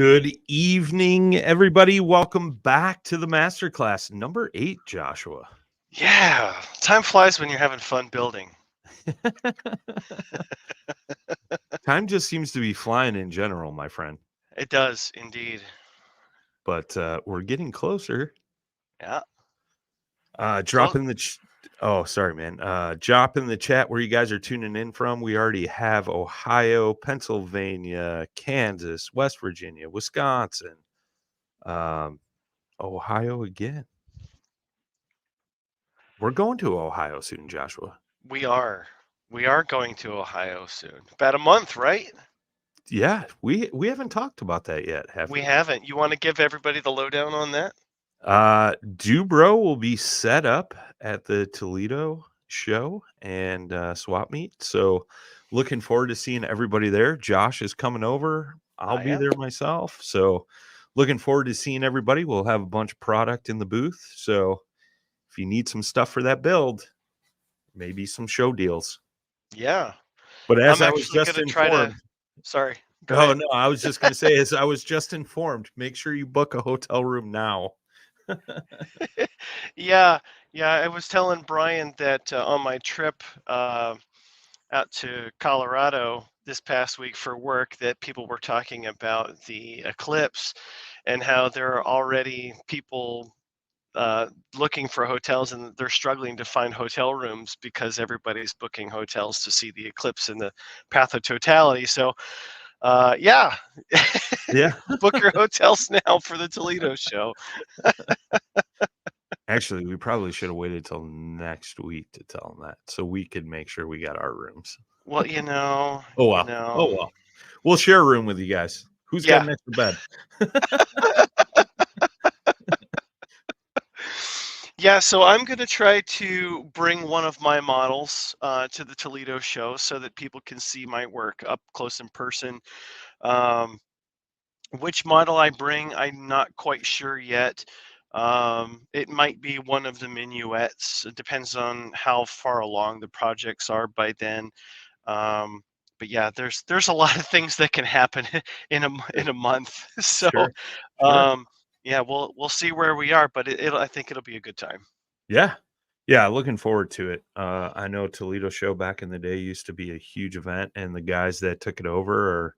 Good evening, everybody. Welcome back to the Masterclass number 8, Joshua. Yeah, time flies when you're having fun building. Time just seems to be flying in general, my friend. It does indeed. But we're getting closer. Yeah. Drop in the sorry, man. Drop in the chat where you guys are tuning in from. We already have Ohio, Pennsylvania, Kansas, West Virginia, Wisconsin, um, Ohio again. We're going to Ohio soon, Joshua. We are. We are going to Ohio soon. About a month, right? Yeah, we haven't talked about that yet, have We we? haven't. You want to give everybody the lowdown on that? Dubro will be set up at the Toledo show and swap meet. So looking forward to seeing everybody there. Josh is coming over. I'll I be am. there myself. So looking forward to seeing everybody. We'll have a bunch of product in the booth. So if you need some stuff for that build, maybe some show deals. Yeah. But as I'm I was actually going just to try to. informed, Sorry. Go oh ahead. no, I was just going to say, as I was just informed, make sure you book a hotel room now. Yeah. Yeah. I was telling Brian that on my trip out to Colorado this past week for work that people were talking about the eclipse and how there are already people looking for hotels and they're struggling to find hotel rooms because everybody's booking hotels to see the eclipse in the path of totality. So, yeah, Yeah. book your hotels now for the Toledo show. Actually, we probably should have waited till next week to tell them that, so we could make sure we got our rooms. Well, Oh you well. know, Oh well. We'll share a room with you guys. Who's got yeah. an extra bed? Yeah, so I'm going to try to bring one of my models to the Toledo show so that people can see my work up close in person. Um, which model I bring, I'm not quite sure yet. It might be one of the minuets. It depends on how far along the projects are by then. Um, but yeah, there's a lot of things that can happen in a month. So Sure. Sure. um, yeah, we'll see where we are, but I think it'll be a good time. Yeah. Yeah, looking forward to it. I know Toledo show back in the day used to be a huge event, and the guys that took it over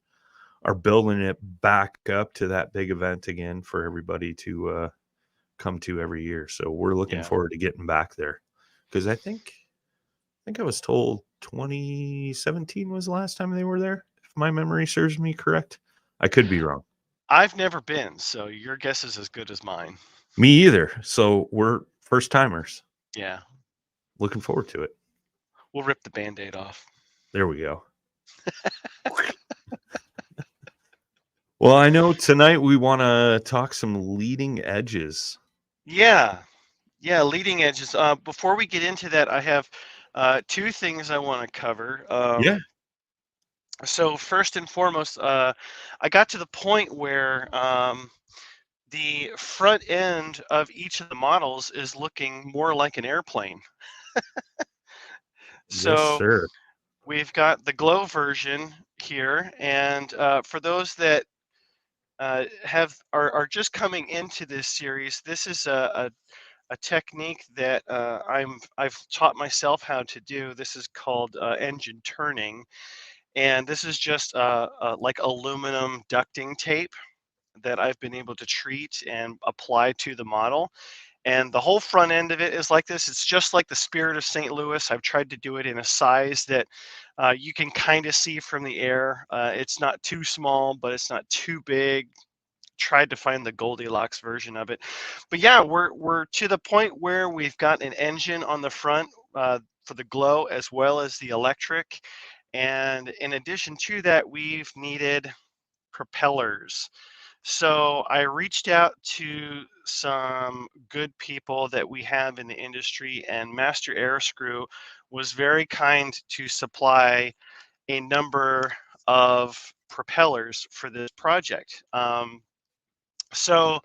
are building it back up to that big event again for everybody to come to every year. So we're looking Yeah. forward to getting back there because I think I was told 2017 was the last time they were there, if my memory serves me correct. I could be wrong. I've never been, so your guess is as good as mine. Me either. So we're first timers. Yeah, Looking forward to it. we'll rip the Band-Aid off. There we go. Well, I know tonight we want to talk some leading edges. Yeah, yeah, leading edges. Before we get into that, I have two things I want to cover. Yeah. So first and foremost, I got to the point where the front end of each of the models is looking more like an airplane. Yes, So sir. we've got the glow version here, and for those that are just coming into this series, this is a technique that I've taught myself how to do. This is called engine turning, and this is just like aluminum ducting tape that I've been able to treat and apply to the model. And the whole front end of it is like this. It's just like the Spirit of St. Louis. I've tried to do it in a size that you can kind of see from the air. It's not too small, but it's not too big. Tried to find the Goldilocks version of it. But yeah, we're to the point where we've got an engine on the front for the glow as well as the electric. And in addition to that, we've needed propellers. So I reached out to some good people that we have in the industry, and Master Air Screw was very kind to supply a number of propellers for this project. So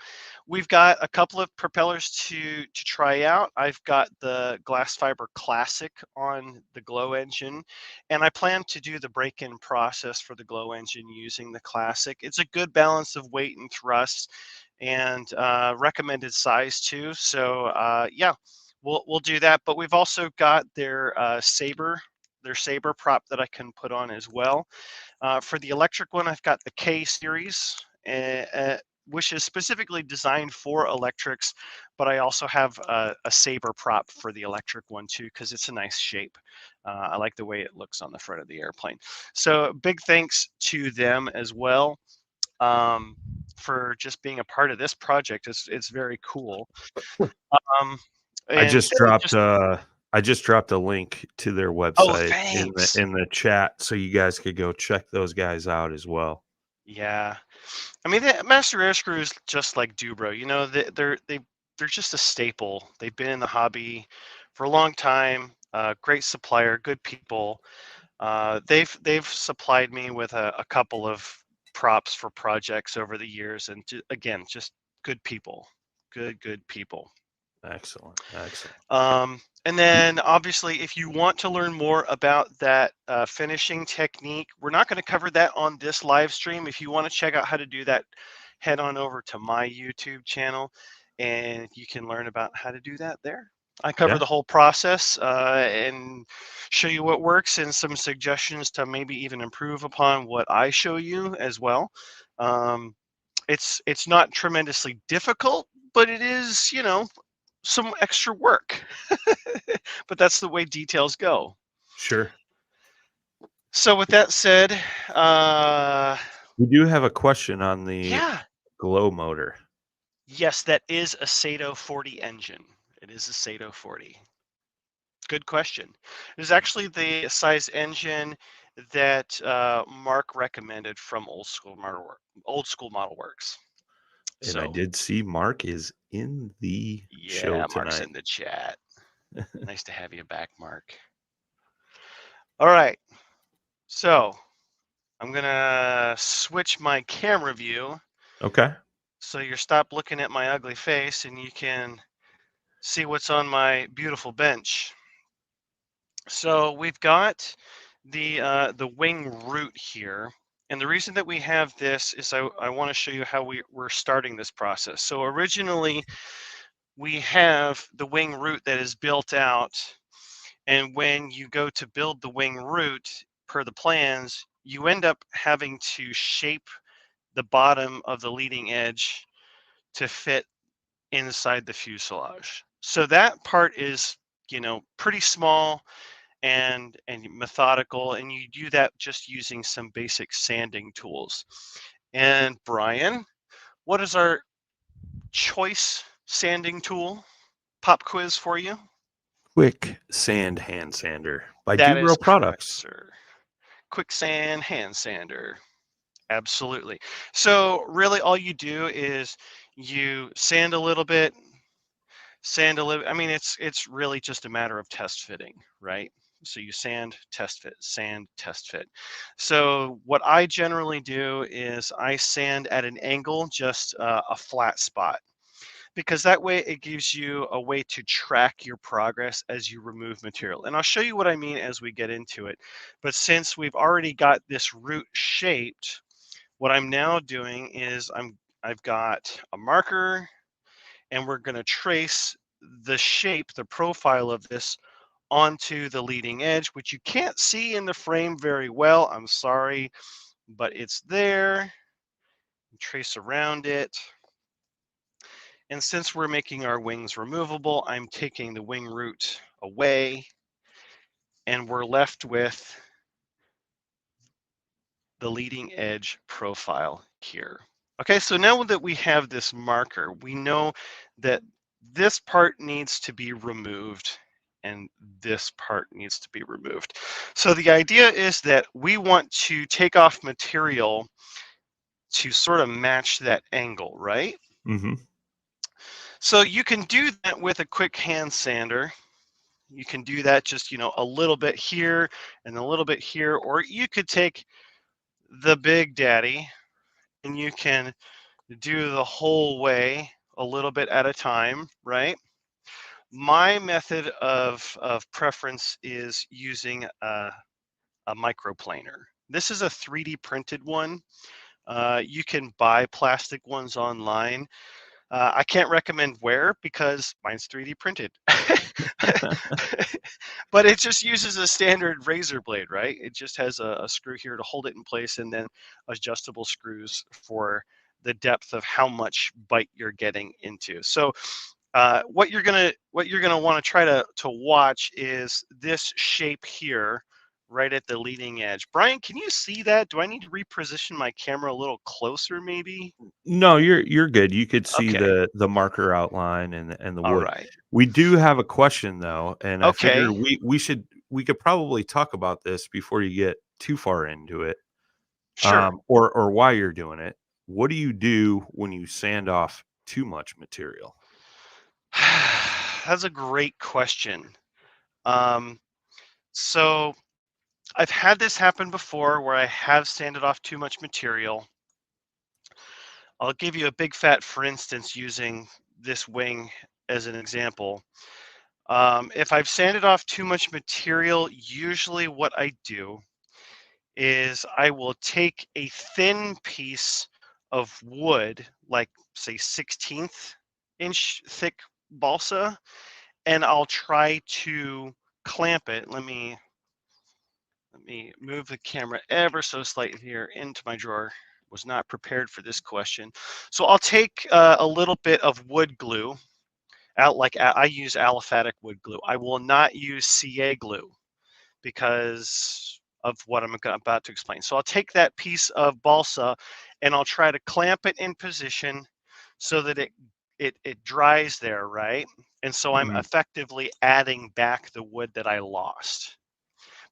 we've got a couple of propellers to try out. I've got the glass fiber classic on the glow engine, and I plan to do the break-in process for the glow engine using the classic. It's a good balance of weight and thrust, and recommended size too. So yeah, we'll do that. But we've also got their saber prop that I can put on as well. For the electric one, I've got the K series, which is specifically designed for electrics, but I also have a saber prop for the electric one too, because it's a nice shape. I like the way it looks on the front of the airplane. So big thanks to them as well, um, for just being a part of this project. It's very cool. Um, I and just really dropped just, I just dropped a link to their oh, website thanks. in the chat so you guys could go check those guys out as well. Yeah. I mean, the Master Air Screws, just like Dubro, they're just a staple. They've been in the hobby for a long time. Great supplier, good people. They've supplied me with a couple of props for projects over the years, and again, just good people, good people. Excellent. Excellent. And then obviously, if you want to learn more about that finishing technique, we're not going to cover that on this live stream. If you want to check out how to do that, head on over to my YouTube channel and you can learn about how to do that there. I cover Yeah, the whole process and show you what works and some suggestions to maybe even improve upon what I show you as well. Um, it's not tremendously difficult, but it is, some extra work. But that's the way details go. sure. So with that said, uh, We do have a question on the yeah, glow motor. yes, that is a Sato 40 engine. It is a Sato 40. Good question. It is actually the size engine that Mark recommended from Old School Model Works. And I So did see Mark is in the show yeah, Mark's tonight. in the chat. Nice to have you back, Mark. All right, so I'm gonna switch my camera view Okay. so you stop looking at my ugly face and you can see what's on my beautiful bench. So we've got the wing root here. And the reason that we have this is I want to show you how we're starting this process. So originally we have the wing root that is built out. And when you go to build the wing root per the plans, you end up having to shape the bottom of the leading edge to fit inside the fuselage. So that part is, pretty small and methodical, and you do that just using some basic sanding tools. And Brian, what is our choice sanding tool? Pop quiz for you. Quick Sand Hand Sander by That is Dubro correct, Products. sir. Quicksand hand sander. Absolutely. So really all you do is you sand a little bit, sand a little. I mean, it's really just a matter of test fitting, right? So you sand, test fit, sand, test fit. So what I generally do is I sand at an angle, just a flat spot, because that way it gives you a way to track your progress as you remove material. And I'll show you what I mean as we get into it. But since we've already got this root shaped, what I'm now doing is I've got a marker and we're going to trace the shape, the profile of this onto the leading edge, which you can't see in the frame very well. I'm sorry, but it's there. Trace around it. And since we're making our wings removable, I'm taking the wing root away and we're left with the leading edge profile here. Okay, so now that we have this marker, we know that this part needs to be removed and this part needs to be removed. So the idea is that we want to take off material to sort of match that angle, right? Mm-hmm. So you can do that with a quick hand sander. You can do that just, a little bit here and a little bit here, or you could take the Big Daddy and you can do the whole way a little bit at a time, right? My method of preference is using a microplaner. This is a 3D printed one. You can buy plastic ones online. I can't recommend where because mine's 3D printed. But it just uses a standard razor blade, right? It just has a screw here to hold it in place and then adjustable screws for the depth of how much bite you're getting into. So what you're gonna want to try to watch is this shape here, right at the leading edge. Brian, can you see that? Do I need to reposition my camera a little closer, maybe? No, you're good. You could see Okay. the marker outline and the All wood. right. We do have a question though, and I figure Okay. we could probably talk about this before you get too far into it, Sure. or while you're doing it. What do you do when you sand off too much material? That's a great question. Um, so I've had this happen before where I have sanded off too much material. I'll give you a big fat for instance using this wing as an example. If I've sanded off too much material, usually what I do is I will take a thin piece of wood, like say 16th inch thick balsa, and I'll try to clamp it. Let me move the camera ever so slightly here into my drawer. Was not prepared for this question. So I'll take a little bit of wood glue out, like I use aliphatic wood glue. I will not use CA glue because of what I'm about to explain. So I'll take that piece of balsa and I'll try to clamp it in position so that it dries there, right? And so I'm Mhm. effectively adding back the wood that I lost.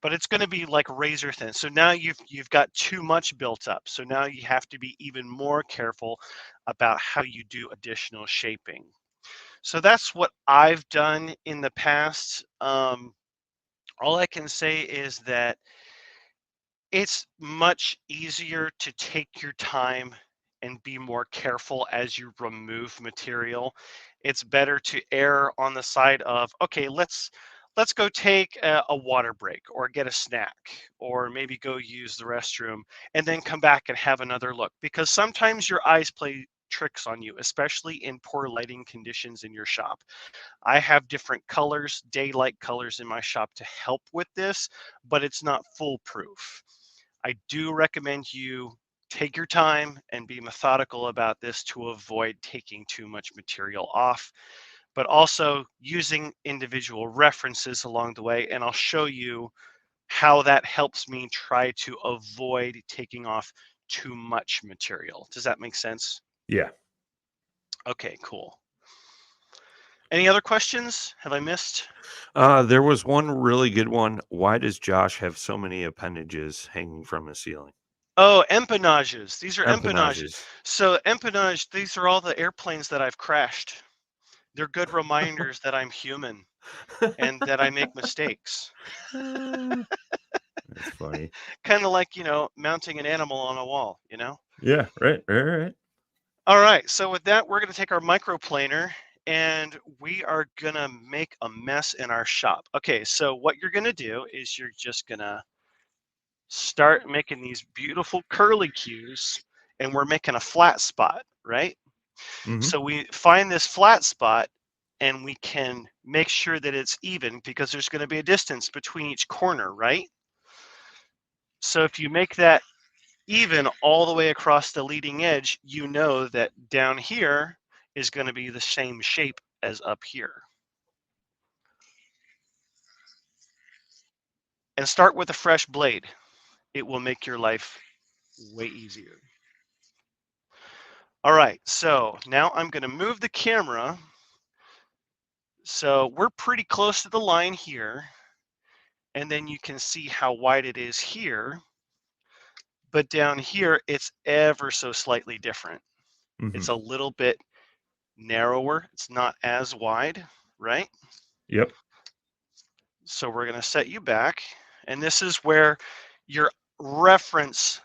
But it's going to be like razor thin. So now you've got too much built up. So now you have to be even more careful about how you do additional shaping. So that's what I've done in the past. All I can say is that it's much easier to take your time and be more careful as you remove material. It's better to err on the side of, okay, let's go take a water break or get a snack or maybe go use the restroom and then come back and have another look because sometimes your eyes play tricks on you, especially in poor lighting conditions in your shop. I have different colors, daylight colors in my shop to help with this, but it's not foolproof. I do recommend you take your time and be methodical about this to avoid taking too much material off, but also using individual references along the way. And I'll show you how that helps me try to avoid taking off too much material. Does that make sense? Yeah. Okay, cool. Any other questions? Have I missed? There was one really good one. Why does Josh have so many appendages hanging from his ceiling? Oh, empennages. These are empennages. Empennages. So empennage, these are all the airplanes that I've crashed. They're good reminders that I'm human and that I make mistakes. Uh, that's funny. Kind of like, mounting an animal on a wall. Yeah, right, right, right. All right, so with that, we're going to take our microplaner and we are going to make a mess in our shop. Okay, so what you're going to do is you're just going to start making these beautiful curly cues and we're making a flat spot, right? Mhm. So we find this flat spot and we can make sure that it's even because there's going to be a distance between each corner, right? So if you make that even all the way across the leading edge, you know that down here is going to be the same shape as up here. And start with a fresh blade. It will make your life way easier. All right, so now I'm going to move the camera. So we're pretty close to the line here. And then you can see how wide it is here. But down here, it's ever so slightly different. Mhm. It's a little bit narrower. It's not as wide, right? Yep. So we're going to set you back. And this is where your reference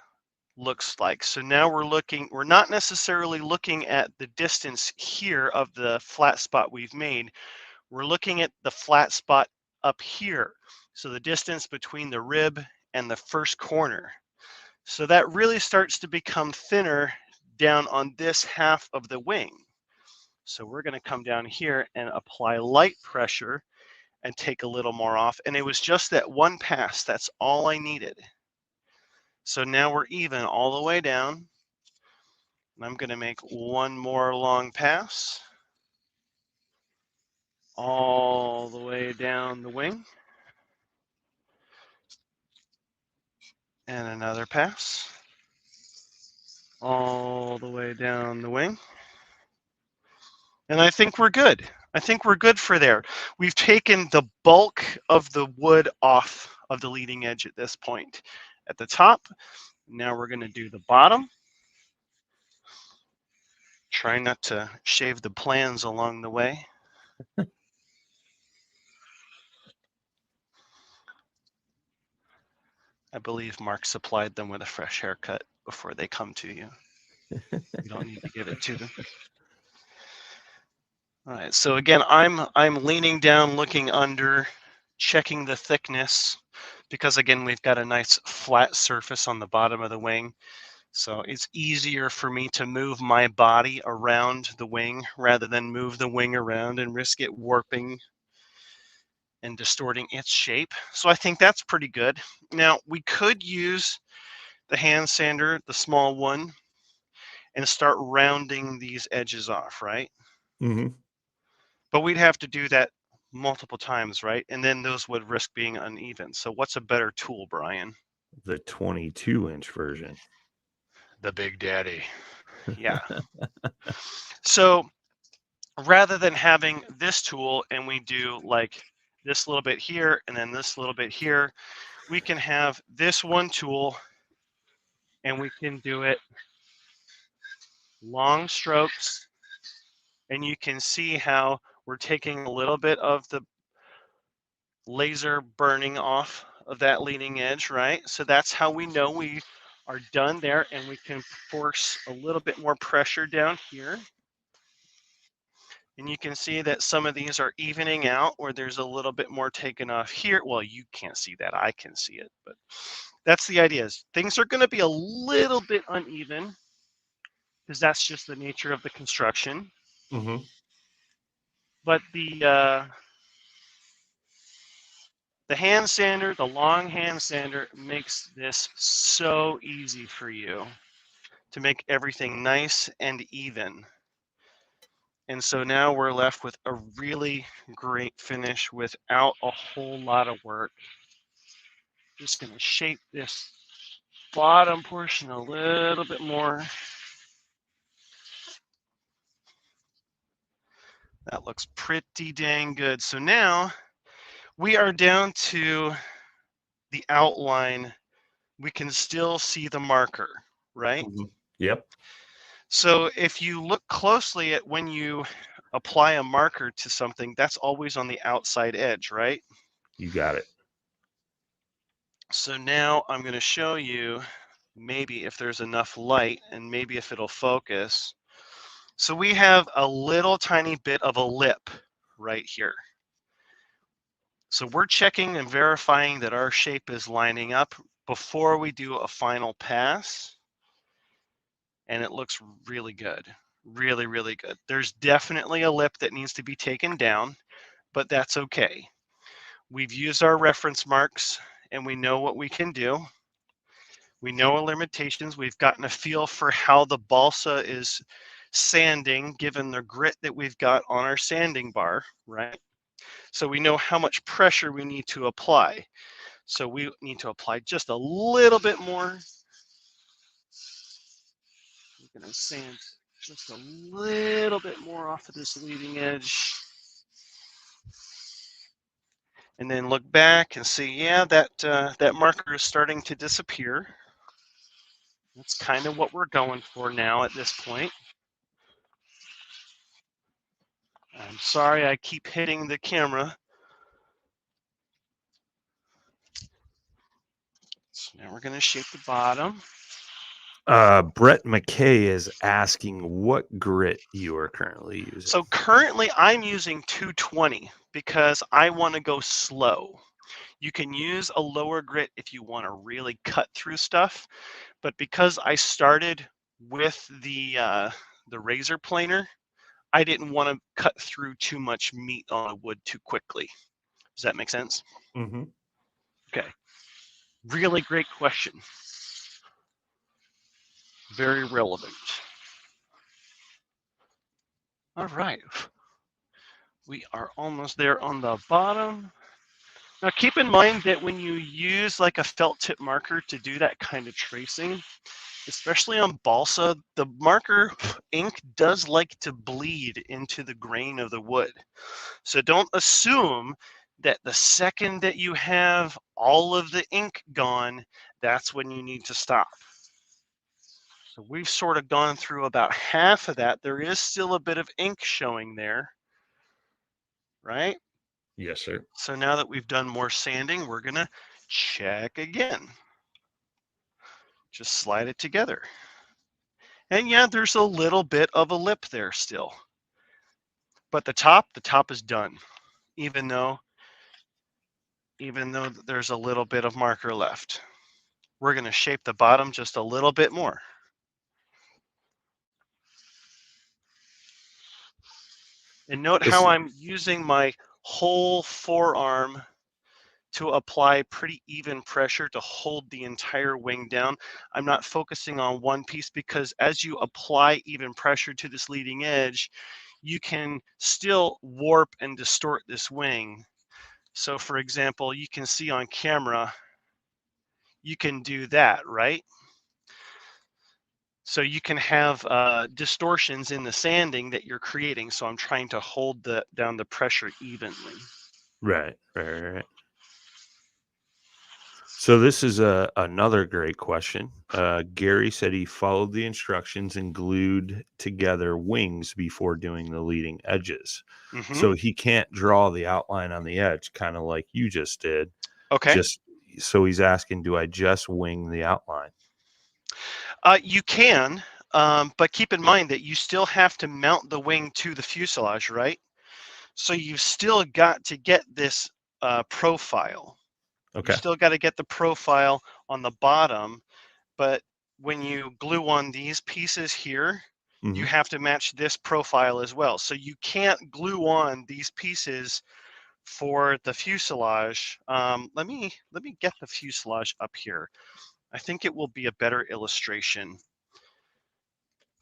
looks like. So now we're not necessarily looking at the distance here of the flat spot we've made. We're looking at the flat spot up here. So the distance between the rib and the first corner. So that really starts to become thinner down on this half of the wing. So we're going to come down here and apply light pressure and take a little more off. And it was just that one pass. That's all I needed. So now we're even all the way down. And I'm going to make one more long pass all the way down the wing. And another pass all the way down the wing. And I think we're good. I think we're good for there. We've taken the bulk of the wood off of the leading edge at this point. At the top, now we're going to do the bottom. Try not to shave the plans along the way. I believe Mark supplied them with a fresh haircut before they come to you. You don't need to give it to them. All right, so again, I'm leaning down, looking under, checking the thickness, because again, we've got a nice flat surface on the bottom of the wing. So it's easier for me to move my body around the wing rather than move the wing around and risk it warping and distorting its shape. So I think that's pretty good. Now we could use the hand sander, the small one, and start rounding these edges off, right? Mm-hmm. But we'd have to do that multiple times, right? And then those would risk being uneven. So what's a better tool, Brian? The 22-inch version. The Big Daddy. Yeah. So rather than having this tool and we do like this little bit here and then this little bit here, we can have this one tool and we can do it long strokes. And you can see how we're taking a little bit of the laser burning off of that leading edge, right? So that's how we know we are done there, and we can force a little bit more pressure down here. And you can see that some of these are evening out where there's a little bit more taken off here. Well, you can't see that, I can see it, but that's the idea. Is things are going to be a little bit uneven because that's just the nature of the construction. Mm-hmm. But the hand sander, the long hand sander, makes this so easy for you to make everything nice and even. And so now we're left with a really great finish without a whole lot of work. Just going to shape this bottom portion a little bit more. That looks pretty dang good. So now we are down to the outline. We can still see the marker, right? Mm-hmm. Yep. So if you look closely at when you apply a marker to something, that's always on the outside edge, right? You got it. So now I'm going to show you maybe if there's enough light and maybe if it'll focus. So we have a little tiny bit of a lip right here. So we're checking and verifying that our shape is lining up before we do a final pass. And it looks really good. Really, really good. There's definitely a lip that needs to be taken down, but that's okay. We've used our reference marks and we know what we can do. We know our limitations. We've gotten a feel for how the balsa is sanding given the grit that we've got on our sanding bar, right? So we know how much pressure we need to apply. So we need to apply just a little bit more. We're going to sand just a little bit more off of this leading edge. And then look back and see, yeah, that marker is starting to disappear. That's kind of what we're going for now at this point. I'm sorry I keep hitting the camera. So now we're going to shape the bottom. Brett McKay is asking what grit you are currently using. So currently I'm using 220 because I want to go slow. You can use a lower grit if you want to really cut through stuff, but because I started with the razor planer, I didn't want to cut through too much meat on the wood too quickly. Does that make sense? Mm-hmm. Okay. Really great question. Very relevant. All right. We are almost there on the bottom. Now keep in mind that when you use like a felt tip marker to do that kind of tracing, especially on balsa, the marker ink does like to bleed into the grain of the wood. So don't assume that the second that you have all of the ink gone, that's when you need to stop. So we've sort of gone through about half of that. There is still a bit of ink showing there, right? Yes, sir. So now that we've done more sanding, we're gonna check again. Just slide it together. And yeah, there's a little bit of a lip there still. But the top is done, even though there's a little bit of marker left. We're gonna shape the bottom just a little bit more. And note This how I'm using my whole forearm to apply pretty even pressure to hold the entire wing down. I'm not focusing on one piece because as you apply even pressure to this leading edge, you can still warp and distort this wing. So for example, you can see on camera, you can do that, right? So you can have distortions in the sanding that you're creating. So I'm trying to hold down the pressure evenly. right. So this is another great question. Gary said he followed the instructions and glued together wings before doing the leading edges. Hmm. So he can't draw the outline on the edge, kind of like you just did. Okay. Just so he's asking, do I just wing the outline? You can, but keep in mind that you still have to mount the wing to the fuselage, right? So you've still got to get this profile. You Okay. still got to get the profile on the bottom, but when you glue on these pieces here, you Hmm. have to match this profile as well. So you can't glue on these pieces for the fuselage. Let me get the fuselage up here. I think it will be a better illustration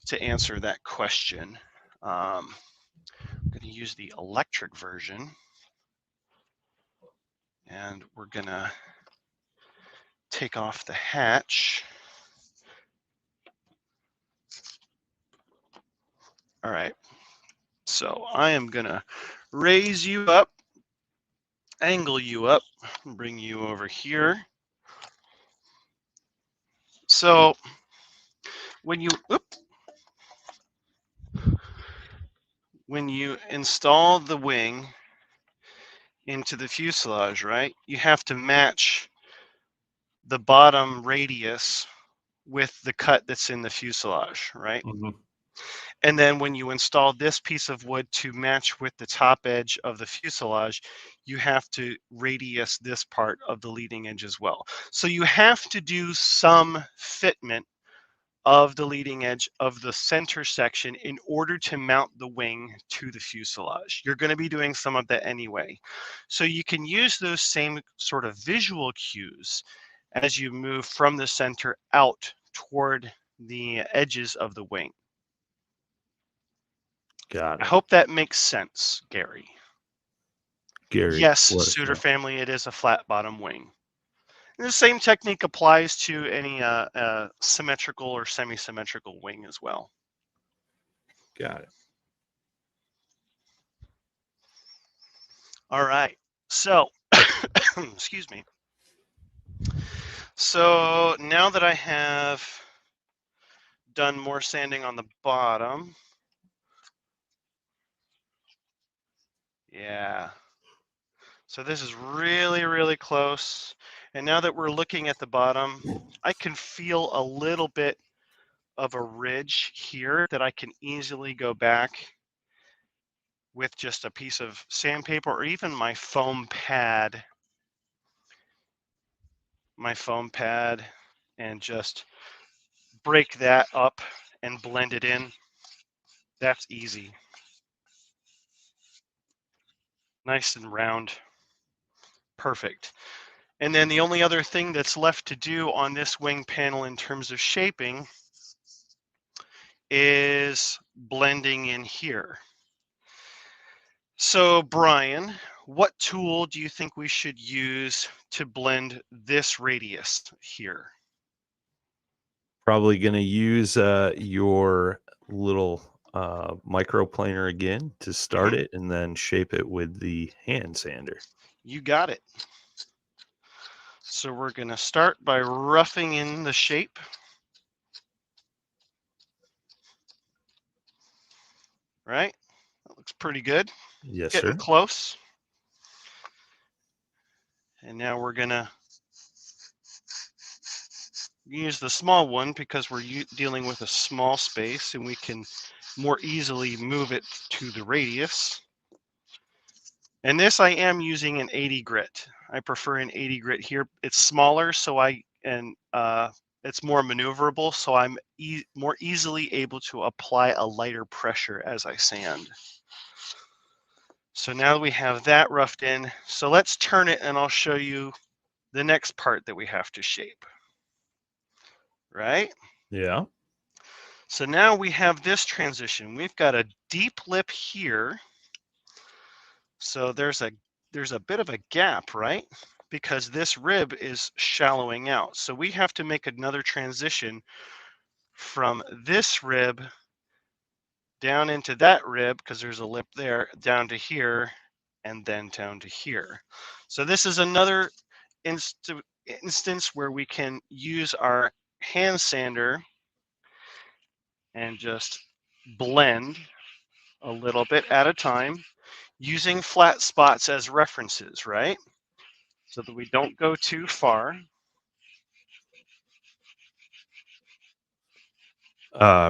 to answer that question. I'm going to use the electric version, and we're going to take off the hatch. All right, so I am going to raise you up, angle you up, bring you over here. So when you install the wing into the fuselage, right, you have to match the bottom radius with the cut that's in the fuselage, right? Hmm. And then when you install this piece of wood to match with the top edge of the fuselage, you have to radius this part of the leading edge as well. So you have to do some fitment of the leading edge of the center section in order to mount the wing to the fuselage. You're going to be doing some of that anyway. So you can use those same sort of visual cues as you move from the center out toward the edges of the wing. Got I it. hope that makes sense, Gary. Gary, Yes, let us Suitor know. family, it is a flat bottom wing. And the same technique applies to any symmetrical or semi-symmetrical wing as well. Got it. All right, so, excuse me. So now that I have done more sanding on the bottom, yeah. So this is really, really close. And now that we're looking at the bottom, I can feel a little bit of a ridge here that I can easily go back with just a piece of sandpaper or even my foam pad, and just break that up and blend it in. That's easy. Nice and round. Perfect. And then the only other thing that's left to do on this wing panel in terms of shaping is blending in here. So Brian, what tool do you think we should use to blend this radius here? Probably going to use your little microplaner again to start it, and then shape it with the hand sander. You got it. So we're going to start by roughing in the shape. Right? That looks pretty good. Yes, Getting sir. close. And now we're going to use the small one because we're dealing with a small space and we can more easily move it to the radius. And this I am using an 80 grit. I prefer an 80 grit here. It's smaller, so it's more maneuverable, so I'm more easily able to apply a lighter pressure as I sand. So now we have that roughed in. So let's turn it and I'll show you the next part that we have to shape. Right? Yeah. So now we have this transition. We've got a deep lip here. So there's a bit of a gap, right? Because this rib is shallowing out. So we have to make another transition from this rib down into that rib, because there's a lip there, down to here, and then down to here. So this is another instance where we can use our hand sander and just blend a little bit at a time, using flat spots as references, right? So that we don't go too far.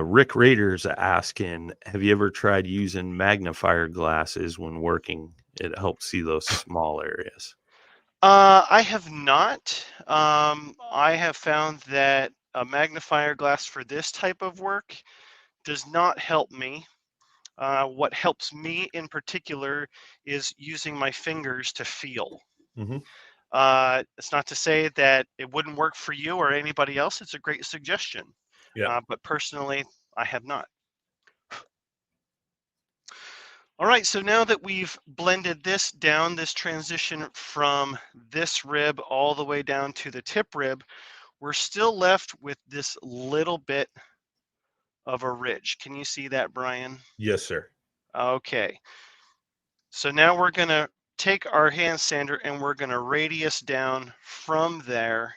Rick Rader's asking, have you ever tried using magnifier glasses when working? It helps see those small areas. I have not. I have found that a magnifier glass for this type of work does not help me. What helps me in particular is using my fingers to feel. Mm-hmm. It's not to say that it wouldn't work for you or anybody else. It's a great suggestion. Yeah. But personally, I have not. All right, so now that we've blended this down, this transition from this rib all the way down to the tip rib, we're still left with this little bit of a ridge. Can you see that, Brian? Yes, sir. Okay. So now we're going to take our hand sander and we're going to radius down from there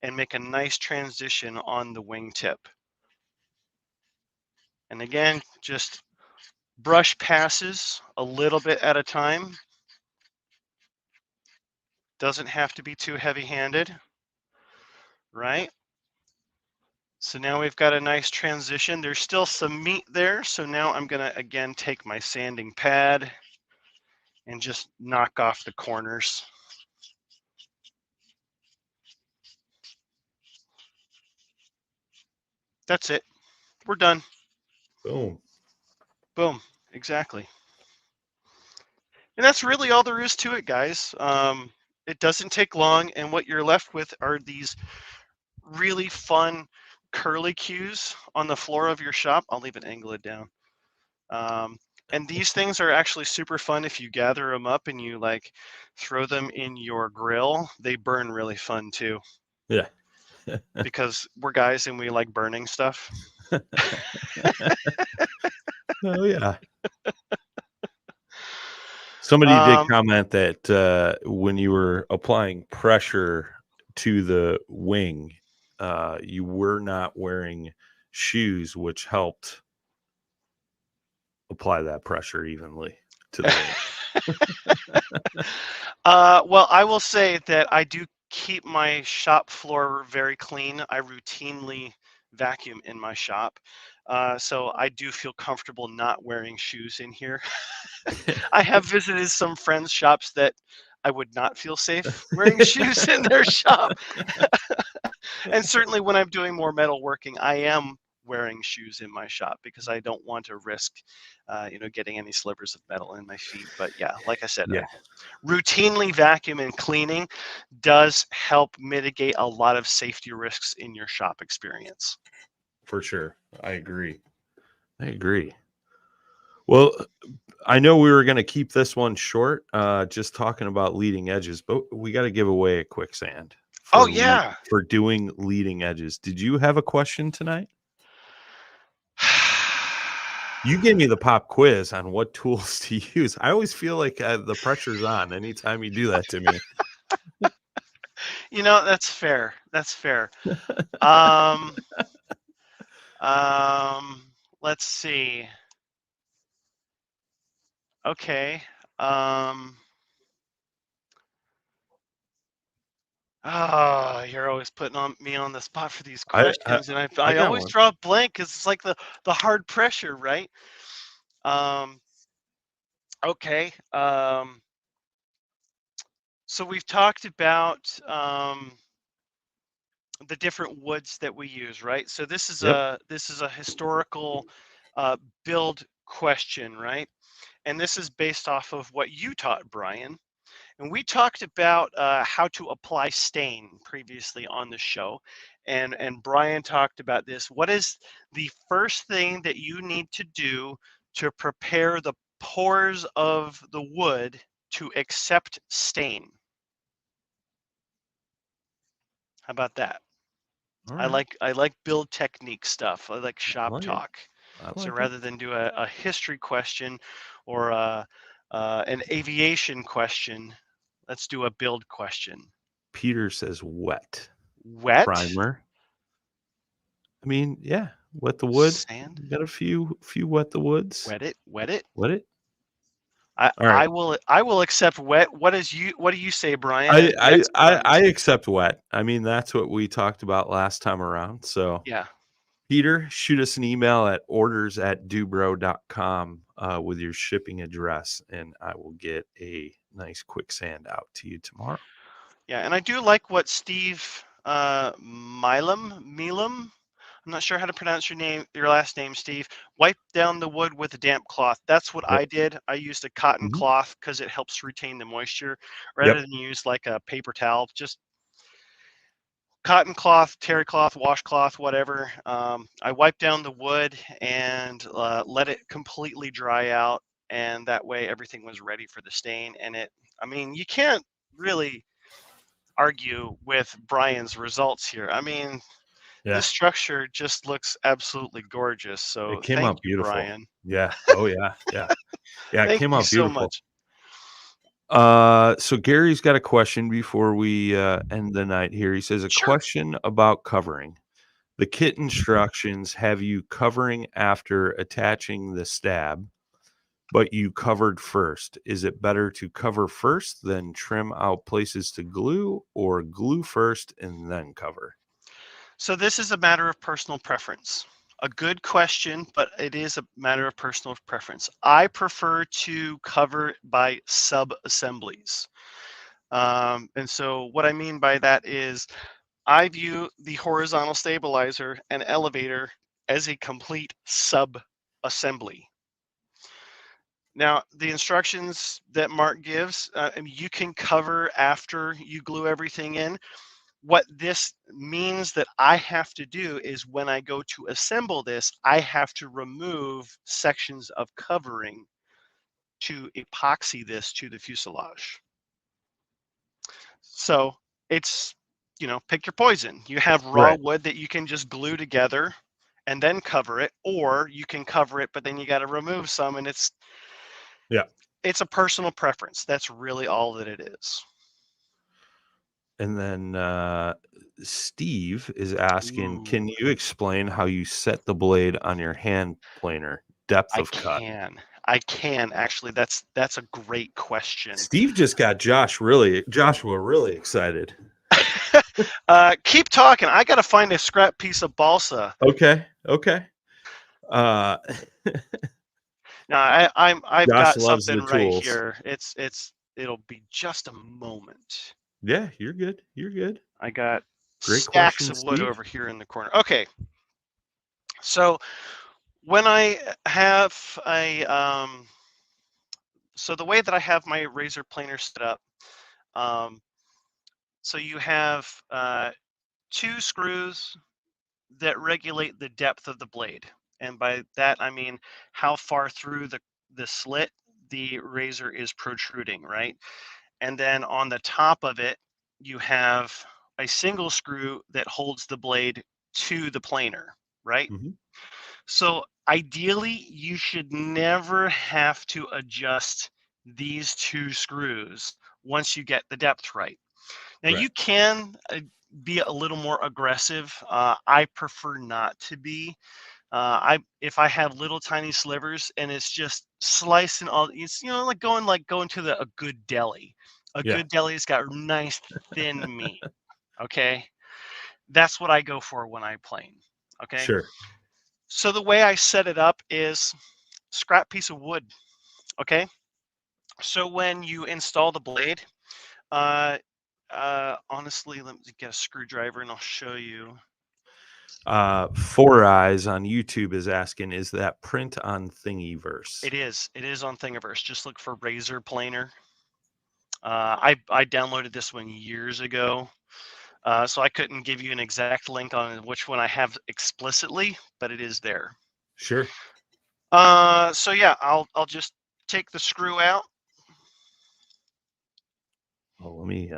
and make a nice transition on the wingtip. And again, just brush passes a little bit at a time. Doesn't have to be too heavy-handed, right? So now we've got a nice transition. There's still some meat there. So now I'm going to, again, take my sanding pad and just knock off the corners. That's it. We're done. Boom. Boom. Exactly. And that's really all there is to it, guys. It doesn't take long. And what you're left with are these really fun curly cues on the floor of your shop. I'll leave it angled down. And these things are actually super fun if you gather them up and you like throw them in your grill. They burn really fun too. Yeah. Because we're guys and we like burning stuff. Oh, yeah. Somebody did Um, comment that when you were applying pressure to the wing, you were not wearing shoes, which helped apply that pressure evenly to the wing. well, I will say that I do keep my shop floor very clean. I routinely vacuum in my shop. So I do feel comfortable not wearing shoes in here. I have visited some friends' shops that I would not feel safe wearing shoes in their shop. And certainly when I'm doing more metal working, I am wearing shoes in my shop because I don't want to risk, getting any slivers of metal in my feet. But yeah, like I said, Yeah, routinely vacuum and cleaning does help mitigate a lot of safety risks in your shop experience. for sure. I agree. I agree. Well, I know we were going to keep this one short, just talking about leading edges, but we got to give away a quicksand Oh for yeah. for doing leading edges. Did you have a question tonight? You gave me the pop quiz on what tools to use. I always feel like the pressure's on anytime you do that to me. That's fair. That's fair. Um, um, let's see. Okay. Um, you're always putting me on the spot for these I questions, and I I I got always one. draw a blank because it's like the hard pressure, right? Um, okay. So we've talked about the different woods that we use, right? So Yep. this is a historical uh, build question, right? And this is based off of what you taught, Brian. And we talked about how to apply stain previously on the show, and Brian talked about this. What is the first thing that you need to do to prepare the pores of the wood to accept stain? How about that? All I right. like build technique stuff. I like I shop like it. talk. I So like it. rather than do a history question or an aviation question, let's do a build question. Peter says wet Wet primer. I mean, yeah, wet the wood. sand, Got a few wet the woods. wet it, wet it. Wet it. I All right. I will accept wet. What do you say, Brian? Wet primer I stain. accept wet. I mean, that's what we talked about last time around. So, Yeah, Peter, shoot us an email at orders@dubro.com with your shipping address, and I will get a nice quicksand out to you tomorrow. yeah, and I do like what Steve Milam. I'm not sure how to pronounce your last name, Steve. Wipe down the wood with a damp cloth. That's what Yep. I did. I used a cotton Mhm. cloth because it helps retain the moisture rather Yep. than use like a paper towel. Just cotton cloth, terry cloth, washcloth, whatever. I wiped down the wood and let it completely dry out, and that way everything was ready for the stain. I mean, you can't really argue with Brian's results here. I mean, this Yeah. structure just looks absolutely gorgeous. It So came thank out you, beautiful. Brian. Yeah. Oh yeah. Yeah. Yeah. It Thank came you out so beautiful. much. So Gary's got a question before we end the night here. He says a Sure. question about covering. The kit instructions have you covering after attaching the stab, but you covered first. Is it better to cover first, then trim out places to glue, or glue first and then cover? So this is a matter of personal preference. A good question, but it is a matter of personal preference. I prefer to cover by sub-assemblies. And so what I mean by that is I view the horizontal stabilizer and elevator as a complete sub-assembly. Now, the instructions that Mark gives, you can cover after you glue everything in. What this means that I have to do is when I go to assemble this, I have to remove sections of covering to epoxy this to the fuselage. So it's, pick your poison. You have raw Right. wood that you can just glue together and then cover it, or you can cover it, but then you got to remove some, and Yeah. it's a personal preference. That's really all that it is. And then Steve is asking, can Ooh, you explain how you set the blade on your hand planer, depth I of cut? can. I can actually. That's a great question. Steve just got Joshua really excited. Keep talking. I got to find a scrap piece of balsa. Okay. Okay. Uh, Now I've Josh got loves something the right tools. here. It'll be just a moment. Yeah, you're good. You're good. I got Great stacks question, of wood Steve. over here in the corner. Okay, so when I have so the way that I have my razor planer set up, um, so you have two screws that regulate the depth of the blade, and by that I mean how far through the slit the razor is protruding, right? And then on the top of it, you have a single screw that holds the blade to the planer, right? Hmm. So ideally, you should never have to adjust these two screws once you get the depth right. Now Right. you can be a little more aggressive. I prefer not to be. I if I have little tiny slivers and it's just slicing all, it's like going to a good deli. A Yeah. good deli's got nice thin meat. Okay, that's what I go for when I plane. Okay, Sure. so the way I set it up is scrap piece of wood. Okay, so when you install the blade, uh, honestly, let me get a screwdriver and I'll show you. Four Eyes on YouTube is asking, is that print on Thingiverse? It is. It is on Thingiverse. Just look for Razor Planer. I downloaded this one years ago, so I couldn't give you an exact link on which one I have explicitly, but it is there. Sure. So yeah, I'll just take the screw out, Well, let me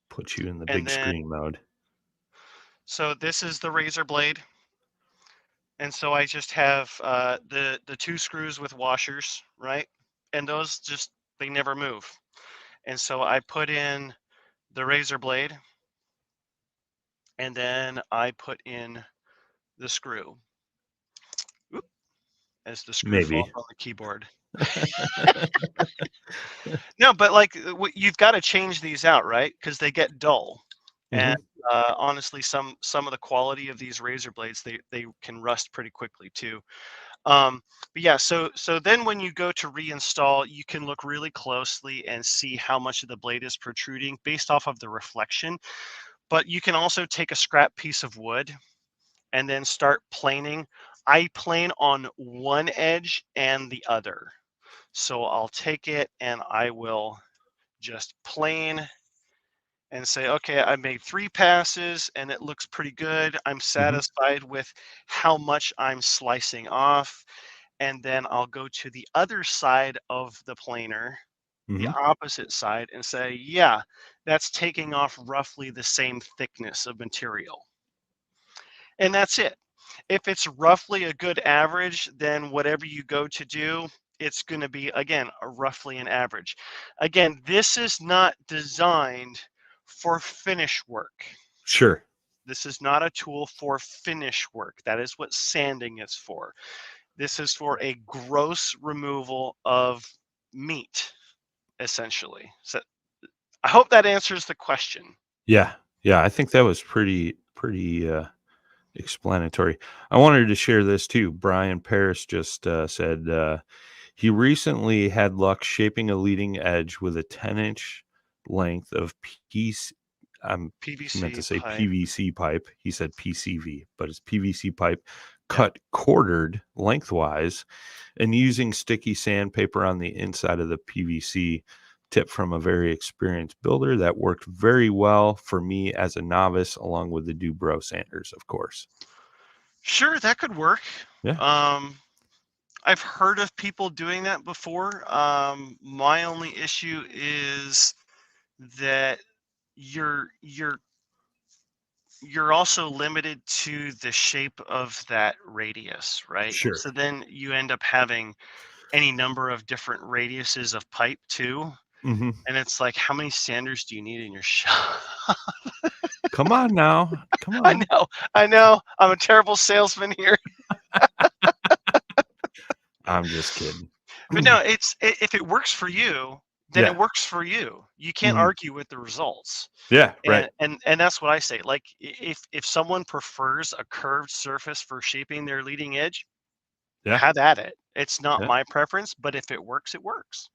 put you in the and big then screen mode. so this is the razor blade, and so I just have the two screws with washers, right? And those just they never move, and so I put in the razor blade, and then I put in the screw. Oop, as the screw falls Maybe. on the keyboard. No, but like you've got to change these out, right? Because they get dull. And Hmm. honestly, some of the quality of these razor blades, they can rust pretty quickly too. But yeah, so then when you go to reinstall, you can look really closely and see how much of the blade is protruding based off of the reflection. But you can also take a scrap piece of wood and then start planing. I plane on one edge and the other. So I'll take it and I will just plane and say, okay, I made 3 passes and it looks pretty good. I'm Hmm. satisfied with how much I'm slicing off. And then I'll go to the other side of the planer, the Hmm. opposite side, and say, yeah, that's taking off roughly the same thickness of material. And that's it. If it's roughly a good average, then whatever you go to do, it's going to be, again, roughly an average. Again, this is not designed for finish work. Sure. This is not a tool for finish work. That is what sanding is for. This is for a gross removal of meat, essentially. So I hope that answers the question. Yeah. Yeah. I think that was pretty explanatory. I wanted to share this too. Brian Paris just said he recently had luck shaping a leading edge with a 10-inch length of piece. He meant to PVC say pipe. PVC pipe. He said PCV, but it's PVC pipe Yeah. cut quartered lengthwise and using sticky sandpaper on the inside of the PVC. Tip from a very experienced builder that worked very well for me as a novice, along with the Dubrow sanders, of course. Sure, that could work. Yeah, Um, I've heard of people doing that before. My only issue is that you're you're you're also limited to the shape of that radius, right? sure. So then you end up having any number of different radiuses of pipe too. Hmm. And it's like, how many sanders do you need in your shop? Come on now. Come I on. know, I know. I'm a terrible salesman here. I'm just kidding. But no, if it works for you, then it Yeah. works for you. You can't Mhm. argue with the results. Yeah, right. And that's what I say. Like if someone prefers a curved surface for shaping their leading edge, Yeah, have at it. It's not yeah. my preference, but if it works, it works.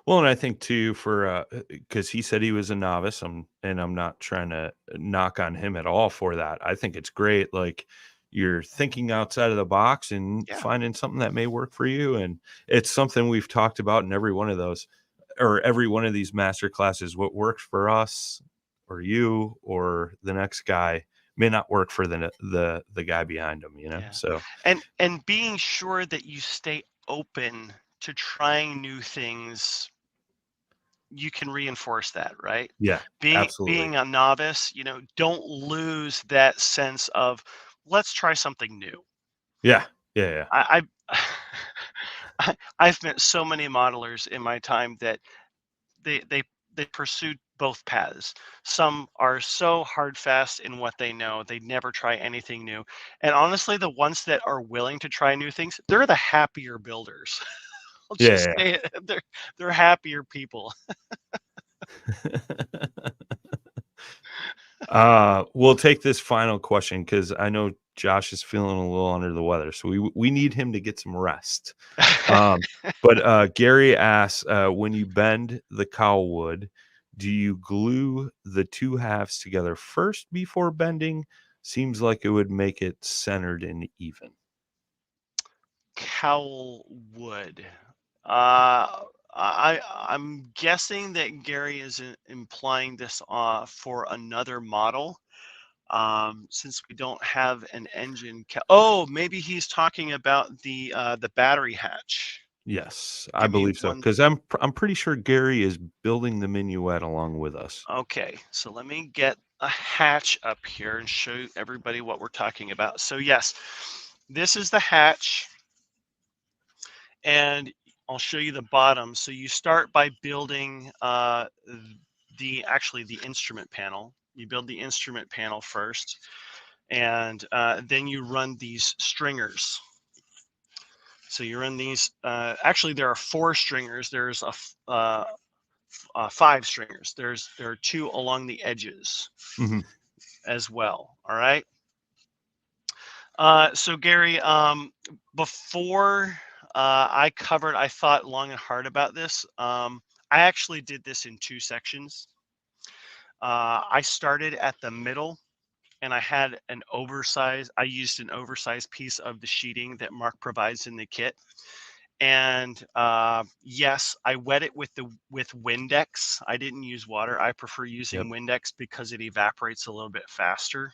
Well, and I think too for, because he said he was a novice, and I'm not trying to knock on him at all for that. I think it's great, like, you're thinking outside of the box and Yeah, finding something that may work for you, and it's something we've talked about in every one of those, or every one of these master classes. What works for us or you or the next guy may not work for the guy behind him, you know? yeah. So, And being sure that you stay open to trying new things, you can reinforce that, right? yeah, absolutely. Being a novice, don't lose that sense of let's try something new. Yeah. Yeah, yeah. I I've met so many modelers in my time that they they they pursued both paths. Some are so hard fast in what they know, they never try anything new. And honestly, the ones that are willing to try new things, they're the happier builders. I'll Yeah, just yeah, say it. They're happier people. yeah. We'll take this final question because I know Josh is feeling a little under the weather, so we need him to get some rest. Um, but Gary asks, when you bend the cowl wood, do you glue the two halves together first before bending? Seems like it would make it centered and even. Cowl wood. Uh, I'm guessing that Gary is implying this for another model. Since we don't have an engine. Oh, maybe he's talking about the battery hatch. Yes, I Give me believe so one. because I'm pretty sure Gary is building the minuet along with us. Okay, so let me get a hatch up here and show everybody what we're talking about. So yes, this is the hatch, and I'll show you the bottom. So you start by building the instrument panel. You build the instrument panel first, and then you run these stringers. So you run these. Actually, there are four stringers. There's five stringers. There are two along the edges Mhm. as well. All right. So Gary, before I thought long and hard about this. I actually did this in two sections. I started at the middle, and I used an oversized piece of the sheeting that Mark provides in the kit. And yes, I wet it with Windex. I didn't use water. I prefer Yep. using Windex because it evaporates a little bit faster.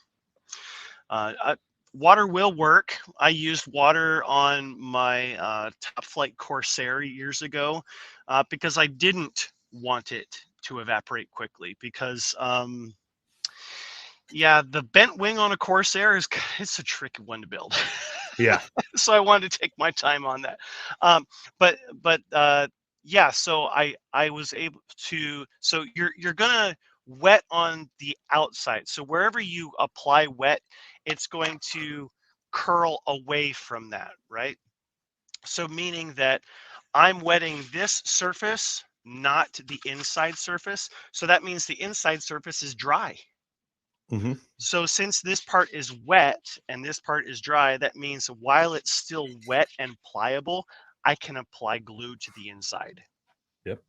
Uh, uh, Water will work. I used water on my Top Flight Corsair years ago because I didn't want it to evaporate quickly because yeah, the bent wing on a Corsair it's a tricky one to build. Yeah. So I wanted to take my time on that. Um, but yeah, so I was able to. So you're gonna wet on the outside. So wherever you apply wet, it's going to curl away from that, right? So meaning that I'm wetting this surface, not the inside surface. So that means the inside surface is dry. Mhm. So since this part is wet and this part is dry, that means while it's still wet and pliable, I can apply glue to the inside. Yep.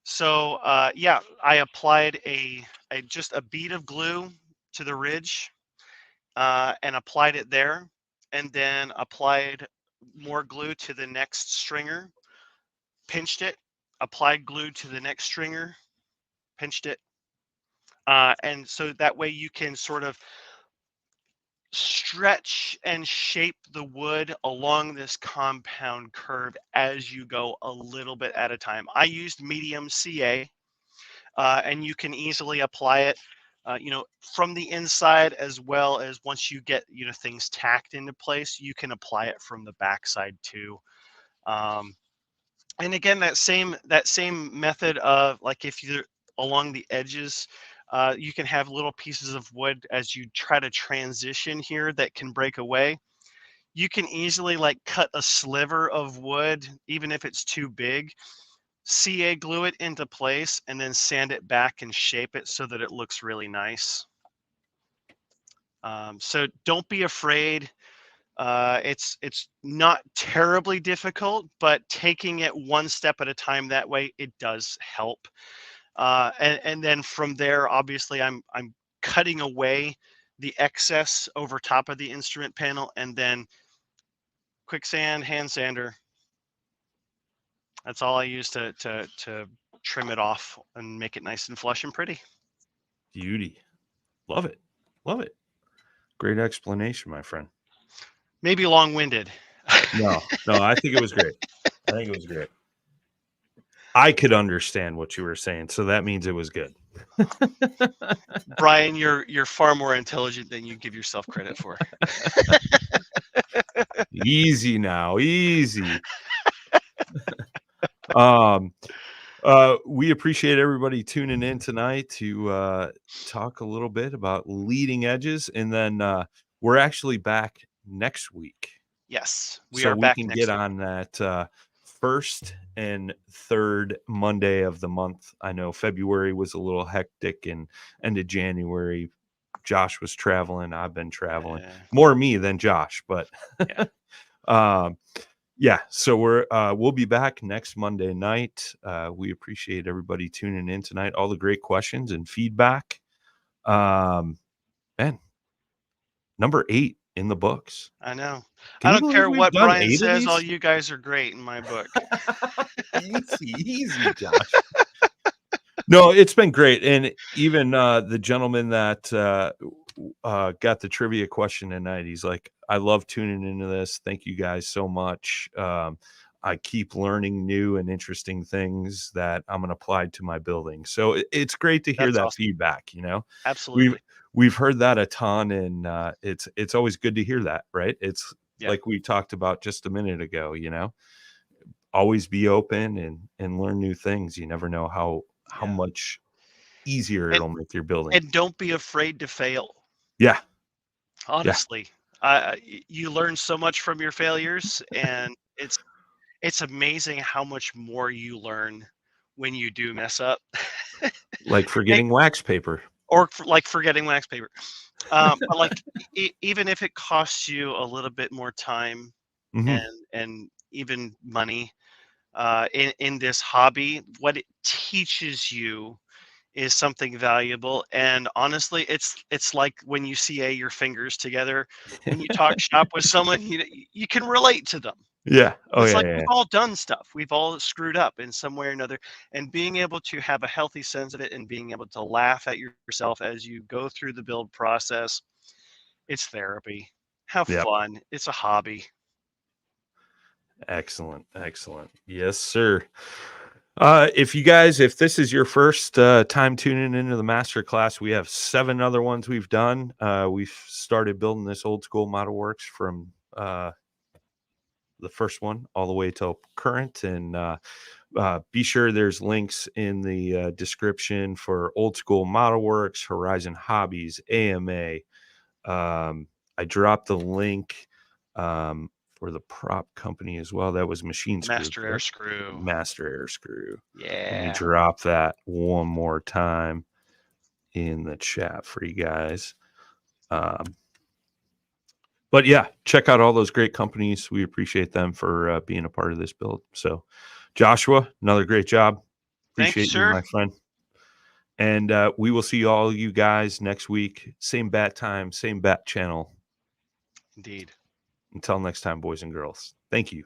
So yeah, I applied just a bead of glue to the ridge and applied it there, and then applied more glue to the next stringer, pinched it, applied glue to the next stringer, pinched it, and so that way you can sort of stretch and shape the wood along this compound curve as you go a little bit at a time. I used medium CA, and you can easily apply it, from the inside as well as once you get, things tacked into place, you can apply it from the backside too. Um, and again, that same method of like if you're along the edges, you can have little pieces of wood as you try to transition here that can break away. You can easily like cut a sliver of wood even if it's too big, CA glue it into place, and then sand it back and shape it so that it looks really nice. So don't be afraid. It's not terribly difficult, but taking it one step at a time that way, it does help. And then from there, obviously, I'm cutting away the excess over top of the instrument panel, and then quicksand, hand sander. That's all I use to trim it off and make it nice and flush and pretty. Beauty. Love it. Love it. Great explanation, my friend. Maybe long-winded. No, I think it was great. I think it was great. I could understand what you were saying, so that means it was good. Brian, you're far more intelligent than you give yourself credit for. Easy now, easy. We appreciate everybody tuning in tonight to talk a little bit about leading edges, and then we're actually back next week. Yes, we So are we back can next get week. on that first and third Monday of the month. I know February was a little hectic, and end of January, Josh was traveling. I've been traveling more me than Josh, but Yeah. yeah. So we'll be back next Monday night. We appreciate everybody tuning in tonight. All the great questions and feedback. Man, number 8 in the books. I know. Can I you don't believe care we've what done Brian 8 of says, all these? you guys are great in my book. Easy, Josh. No, it's been great. And even the gentleman that got the trivia question tonight, he's like, I love tuning into this. Thank you guys so much. I keep learning new and interesting things that I'm going to apply to my building. So it's great to hear That's that awesome. feedback. We've Absolutely. we've heard that a ton, and it's always good to hear that, right? It's Yeah. like we talked about just a minute ago. Always be open and learn new things. You never know how Yeah. much easier And it'll make your building. and don't be afraid to fail. Yeah. Yeah. Honestly, you learn so much from your failures, and it's amazing how much more you learn when you do mess up. Like And forgetting wax paper. or like forgetting wax paper. But like even if it costs you a little bit more time Mhm. and even money in this hobby, what it teaches you is something valuable. And honestly, it's like when you CA your fingers together, when you talk shop with someone, you can relate to them. Yeah. Oh, It's yeah, like yeah, we've yeah. all done stuff. We've all screwed up in some way or another. And being able to have a healthy sense of it and being able to laugh at yourself as you go through the build process, it's therapy. Have Yep. fun. It's a hobby. Excellent. Excellent. Yes, sir. If this is your first time tuning into the master class, we have 7 other ones we've done. We've started building this old school model works from the first one all the way till current, and be sure there's links in the description for old school model works, Horizon Hobbies, AMA. I dropped the link for the prop company as well. That was Machine Screw, Master Air correct? Screw. Master Air Screw. Let me Yeah. drop that one more time in the chat for you guys. But yeah, check out all those great companies. We appreciate them for being a part of this build. So, Joshua, another great job. Thank you, Appreciate you, sir. my friend. And we will see all you guys next week. Same bat time, same bat channel. Indeed. Until next time, boys and girls. Thank you.